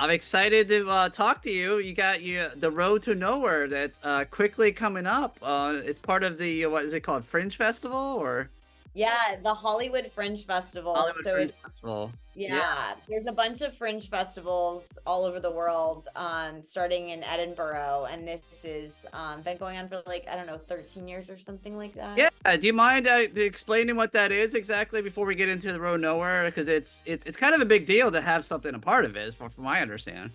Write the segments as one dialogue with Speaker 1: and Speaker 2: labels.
Speaker 1: I'm excited to talk to you. You got the Road to Nowhere that's quickly coming up. It's part of the what is it called, Fringe Festival or
Speaker 2: Yeah, the Hollywood Fringe Festival.
Speaker 1: Hollywood
Speaker 2: So
Speaker 1: Fringe
Speaker 2: it's
Speaker 1: Festival? Yeah.
Speaker 2: Yeah, there's a bunch of fringe festivals all over the world, starting in Edinburgh, and this is been going on for like, I don't know, 13 years or something like
Speaker 1: Yeah.
Speaker 2: that.
Speaker 1: Do you mind explaining what that is exactly before we get into the Road Nowhere? Because it's kind of a big deal to have something a part of it, from my understanding.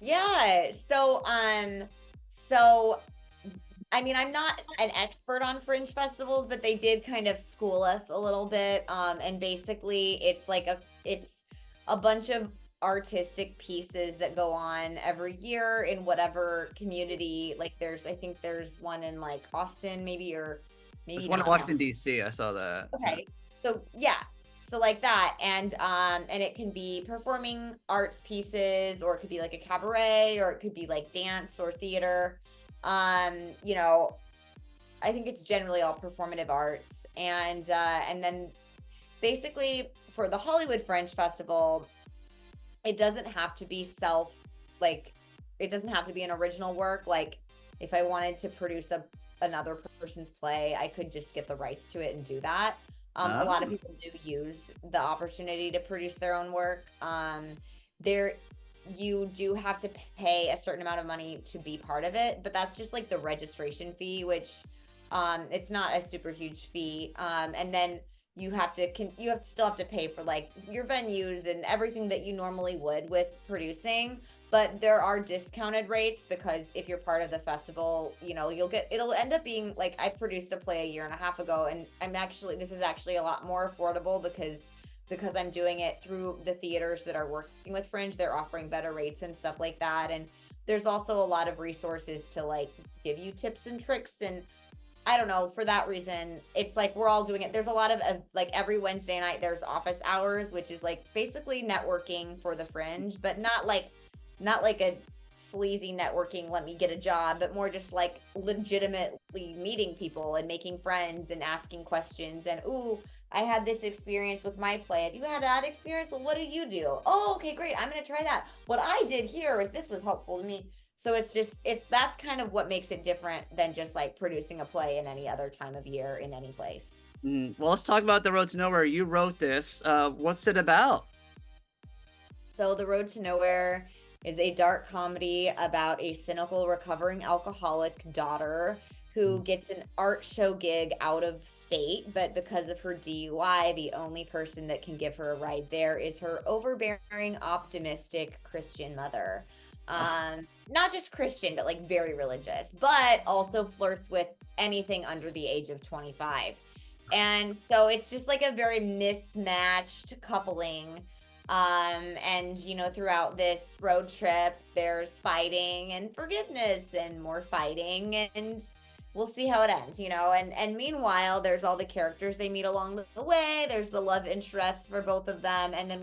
Speaker 2: Yeah, so I mean, I'm not an expert on fringe festivals, but they did kind of school us a little bit. And basically, it's a bunch of artistic pieces that go on every year in whatever community. Like, I think there's one in like Austin, maybe, or
Speaker 1: There's
Speaker 2: maybe
Speaker 1: one in
Speaker 2: not. No.
Speaker 1: Washington D.C. I saw that. Yeah.
Speaker 2: Okay. So yeah. So like that. And it can be performing arts pieces, or it could be like a cabaret, or it could be like dance or theater. Um, you know, I think it's generally all performative arts. And then basically for the Hollywood Fringe Festival, it doesn't have to be like it doesn't have to be an original work. Like if I wanted to produce another person's play, I could just get the rights to it and do that. A lot of
Speaker 1: Oh.
Speaker 2: people do use the opportunity to produce their own work. There You do have to pay a certain amount of money to be part of it, but that's just like the registration fee, which it's not a super huge fee. And then you have to still have to pay for like your venues and everything that you normally would with producing, but there are discounted rates because if you're part of the festival, it'll end up being like, I produced a play a year and a half ago, and this is actually a lot more affordable because I'm doing it through the theaters that are working with Fringe. They're offering better rates and stuff like that. And there's also a lot of resources to like give you tips and tricks. And I don't know, for that reason, it's like we're all doing it. There's a lot of like every Wednesday night there's office hours, which is like basically networking for the Fringe, but not like a sleazy networking, let me get a job, but more just like legitimately meeting people and making friends and asking questions. And ooh, I had this experience with my play. Have you had that experience? Well, what do you do? Oh, okay, great. I'm going to try that. What I did here is this was helpful to me. So it's that's kind of what makes it different than just like producing a play in any other time of year in any place.
Speaker 1: Well, let's talk about the Road to Nowhere. You wrote this. What's it about?
Speaker 2: So The Road to Nowhere is a dark comedy about a cynical recovering alcoholic daughter who gets an art show gig out of state, but because of her DUI, the only person that can give her a ride there is her overbearing, optimistic Christian mother. Not just Christian, but like very religious, but also flirts with anything under the age of 25. And so it's just like a very mismatched coupling. And throughout this road trip, there's fighting and forgiveness and more fighting, and we'll see how it ends. And meanwhile, there's all the characters they meet along the way. There's the love interest for both of them, and then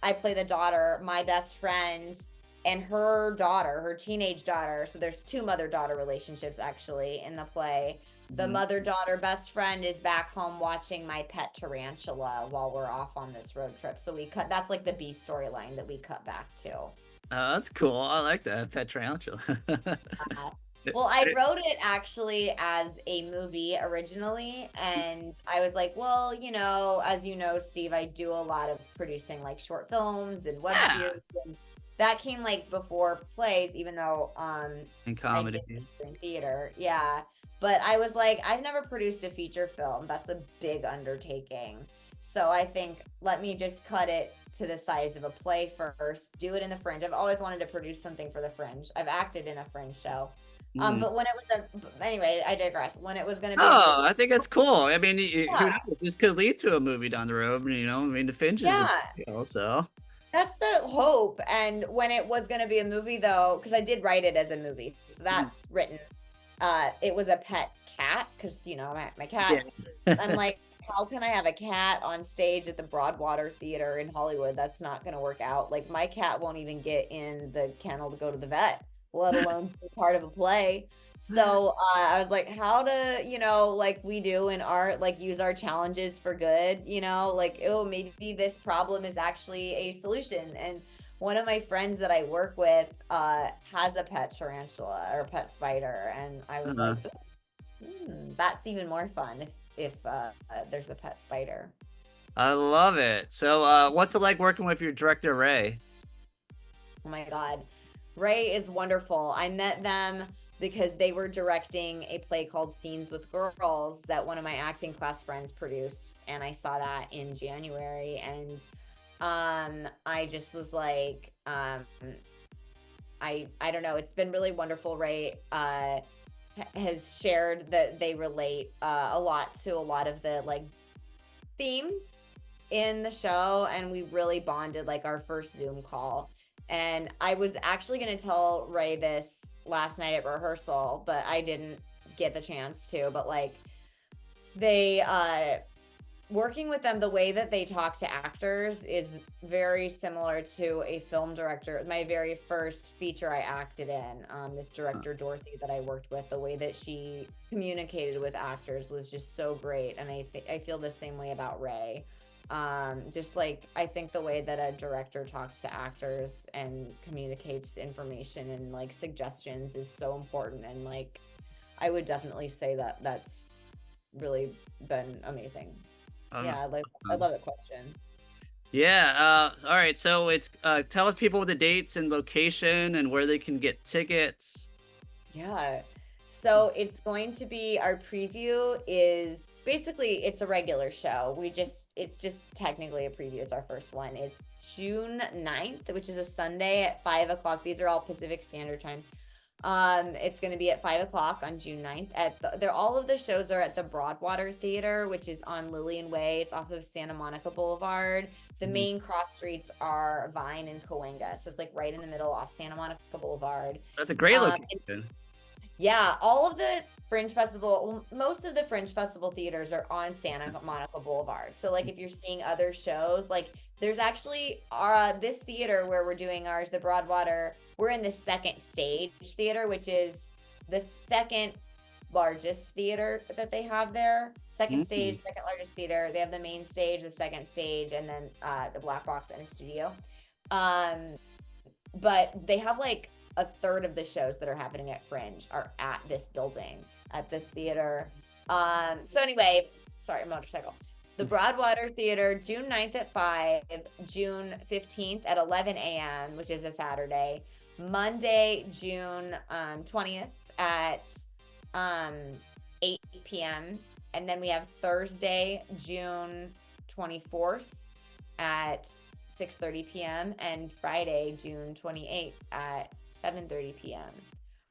Speaker 2: I play the daughter, my best friend, and her daughter, her teenage daughter. So there's two mother-daughter relationships actually in the play. The
Speaker 1: Mhm.
Speaker 2: mother-daughter best friend is back home watching my pet tarantula while we're off on this road trip. So that's like the B storyline that we cut back to.
Speaker 1: That's cool. I like that, pet tarantula.
Speaker 2: Uh, well, I wrote it actually as a movie originally, and I was like, well, as you know, Steve, I do a lot of producing like short films and web
Speaker 1: Yeah,
Speaker 2: series, and that came like before plays, even though
Speaker 1: in
Speaker 2: I
Speaker 1: comedy.
Speaker 2: did in theater. Yeah. But I was like, I've never produced a feature film. That's a big undertaking. So I think let me just cut it to the size of a play first, do it in the Fringe. I've always wanted to produce something for the Fringe. I've acted in a Fringe show.
Speaker 1: Mm.
Speaker 2: But when it was anyway, I digress. When it was going to be a
Speaker 1: Oh,
Speaker 2: movie.
Speaker 1: I think that's cool. I mean, who
Speaker 2: Yeah.
Speaker 1: knows? This could lead to a movie down the road. I mean, the Finch is a
Speaker 2: Yeah.
Speaker 1: deal, so.
Speaker 2: That's the hope. And when it was going to be a movie though, cuz I did write it as a movie. So
Speaker 1: Mm.
Speaker 2: that's written. It was a pet cat cuz my cat, I'm
Speaker 1: Yeah.
Speaker 2: like, how can I have a cat on stage at the Broadwater Theater in Hollywood? That's not going to work out. Like my cat won't even get in the kennel to go to the vet, let alone be part of a play. So I was like, how to, like we do in art, like use our challenges for good, like, oh, maybe this problem is actually a solution. And one of my friends that I work with has a pet tarantula or a pet spider, and I was
Speaker 1: Uh,
Speaker 2: like, that's even more fun if there's a pet spider.
Speaker 1: I love it. So, what's it like working with your director, Ray?
Speaker 2: Oh my God. Ray is wonderful. I met them because they were directing a play called Scenes with Girls that one of my acting class friends produced. And I saw that in January. And I just was like, I don't know. It's been really wonderful. Ray has shared that they relate a lot to a lot of the like themes in the show, and we really bonded like our first Zoom call. And I was actually going to tell Ray this last night at rehearsal, but I didn't get the chance to. But like, they, working with them, the way that they talk to actors is very similar to a film director. My very first feature I acted in, this director, Dorothy, that I worked with, the way that she communicated with actors was just so great. And I feel the same way about Ray. Just like I think the way that a director talks to actors and communicates information and like suggestions is so important, and like I would definitely say that that's really been amazing. Yeah, I love the question.
Speaker 1: Yeah. All right. So it's tell people the dates and location and where they can get tickets.
Speaker 2: Yeah. So it's going to be, our preview is basically it's a regular show. It's just technically a preview. It's our first one. It's June 9th, which is a Sunday at 5 o'clock. These are all Pacific Standard Times. It's going to be at 5 o'clock on June 9th. All of the shows are at the Broadwater Theater, which is on Lillian Way. It's off of Santa Monica Boulevard. The main cross streets are Vine and Cahuenga, so it's like right in the middle off Santa Monica Boulevard.
Speaker 1: That's a great location.
Speaker 2: Yeah, all of the Fringe Festival, most of the Fringe Festival theaters are on Santa Monica Boulevard. So like if you're seeing other shows, like there's actually this theater where we're doing ours, the Broadwater, we're in the Second Stage theater, which is the second largest theater that they have there. Second Stage, second largest theater. They have the main stage, the second stage, and then the black box and a studio. But they have like a third of the shows that are happening at Fringe are at this building, at this theater. So anyway, sorry, motorcycle. The Broadwater Theater, June 9th at 5, June 15th at 11 a.m., which is a Saturday. Monday, June 20th at 8 p.m. And then we have Thursday, June 24th at 6:30 p.m. and Friday, June 28th at 7:30 p.m.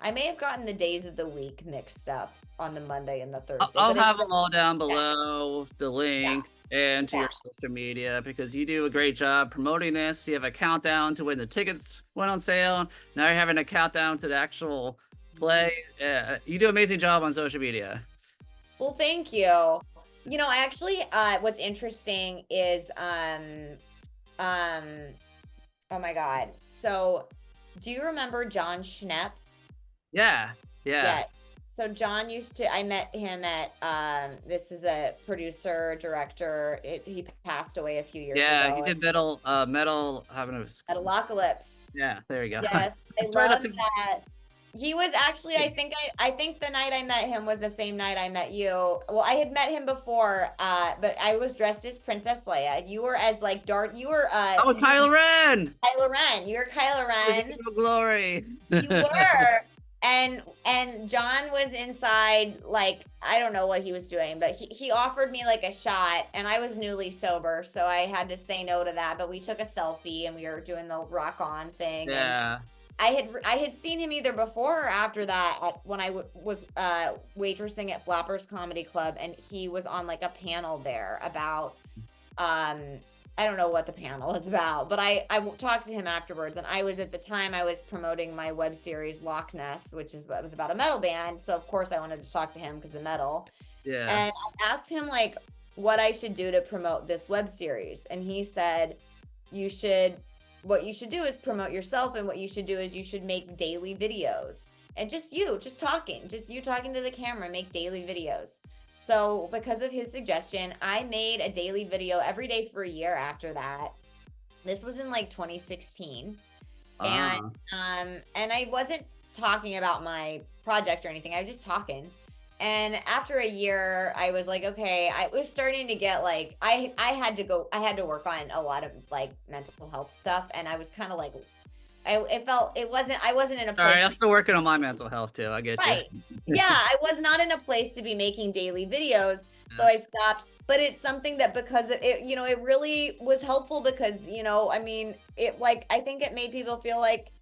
Speaker 2: I may have gotten the days of the week mixed up on the Monday and the Thursday.
Speaker 1: I'll have them all down below with the link and to your social media, because you do a great job promoting this. You have a countdown to when the tickets went on sale. Now you're having a countdown to the actual play. You do an amazing job on social media.
Speaker 2: Well, thank you. You know, I actually, what's interesting is, oh my God. So, do you remember John Schnepp?
Speaker 1: Yeah.
Speaker 2: So John I met him at, this is a producer, director. He passed away a few years ago.
Speaker 1: Yeah, he did metal,
Speaker 2: Metalocalypse.
Speaker 1: Yeah, there you go.
Speaker 2: Yes, I love that. He was actually, I think the night I met him was the same night I met you. Well, I had met him before, but I was dressed as Princess Leia. You were as like you were
Speaker 1: Oh, Kylo Ren!
Speaker 2: Kylo Ren. You were Kylo Ren.
Speaker 1: Glory.
Speaker 2: You were. And John was inside, like, I don't know what he was doing, but he offered me like a shot, and I was newly sober, so I had to say no to that. But we took a selfie and we were doing the rock on thing.
Speaker 1: Yeah.
Speaker 2: And I had seen him either before or after that when I was waitressing at Flappers Comedy Club, and he was on like a panel there about I don't know what the panel is about, but I talked to him afterwards, and I was promoting my web series Loch Ness, which was about a metal band. So of course I wanted to talk to him because the metal.
Speaker 1: Yeah.
Speaker 2: And I asked him like what I should do to promote this web series, and he said, what you should do is promote yourself, and what you should do is you should make daily videos, and just you talking to the camera, make daily videos. So because of his suggestion, I made a daily video every day for a year after that. This was in like 2016. And
Speaker 1: Ah.
Speaker 2: and I wasn't talking about my project or anything. I was just talking. And after a year, I was like, okay, I was starting to get like I had to work on a lot of like mental health stuff, and I was kind of like I wasn't in a
Speaker 1: All right,
Speaker 2: place
Speaker 1: I'm still working on my mental health too. I get you.
Speaker 2: right. Yeah, I was not in a place to be making daily videos, so I stopped. But it's something that because it really was helpful because, I mean, it like I think it made people feel like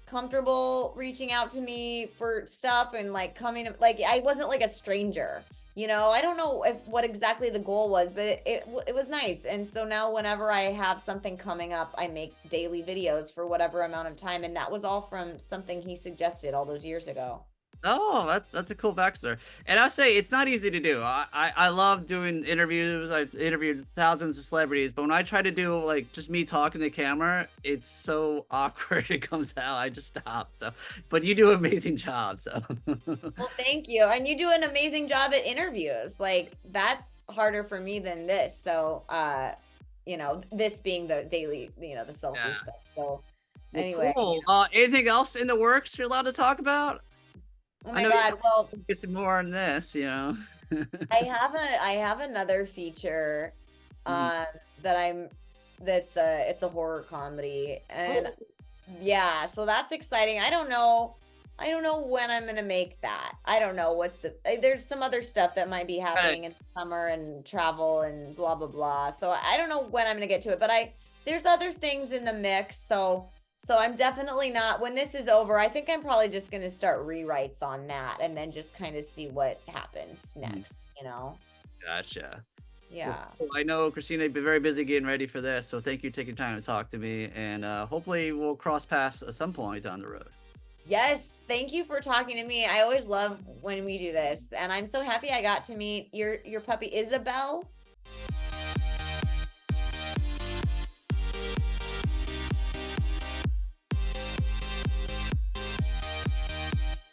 Speaker 2: comfortable reaching out to me for stuff and like coming like I wasn't like a stranger. I don't know what exactly the goal was, but it was nice. And so now whenever I have something coming up, I make daily videos for whatever amount of time, and that was all from something he suggested all those years ago.
Speaker 1: Oh, that's a cool backstory. And I'll say it's not easy to do. I love doing interviews. I've interviewed thousands of celebrities, but when I try to do like just me talking to camera, it's so awkward. It comes out. I just stop. So, but you do an amazing job. So,
Speaker 2: Well, thank you. And you do an amazing job at interviews. Like that's harder for me than this. So, this being the daily, the selfie
Speaker 1: yeah.
Speaker 2: stuff. So,
Speaker 1: Well,
Speaker 2: anyway,
Speaker 1: cool. Anything else in the works you're allowed to talk about?
Speaker 2: oh
Speaker 1: I
Speaker 2: my
Speaker 1: know
Speaker 2: God. Well,
Speaker 1: you get some more on this.
Speaker 2: I have another feature
Speaker 1: Mhm.
Speaker 2: um it's a horror comedy, and
Speaker 1: Oh,
Speaker 2: yeah, so that's exciting. I don't know when I'm gonna make that. I don't know what there's some other stuff that might be
Speaker 1: right.
Speaker 2: happening in the summer and travel and blah blah blah. So I don't know when I'm gonna get to it, but there's other things in the mix. So I'm definitely not, when this is over, I think I'm probably just gonna start rewrites on that and then just kind of see what happens
Speaker 1: Mhm.
Speaker 2: next.
Speaker 1: Gotcha. Well,
Speaker 2: Yeah.
Speaker 1: cool. I know Christina, you've been very busy getting ready for this, so thank you for taking time to talk to me, and hopefully we'll cross paths at some point down the road.
Speaker 2: Yes, thank you for talking to me. I always love when we do this, and I'm so happy I got to meet your puppy Isabel.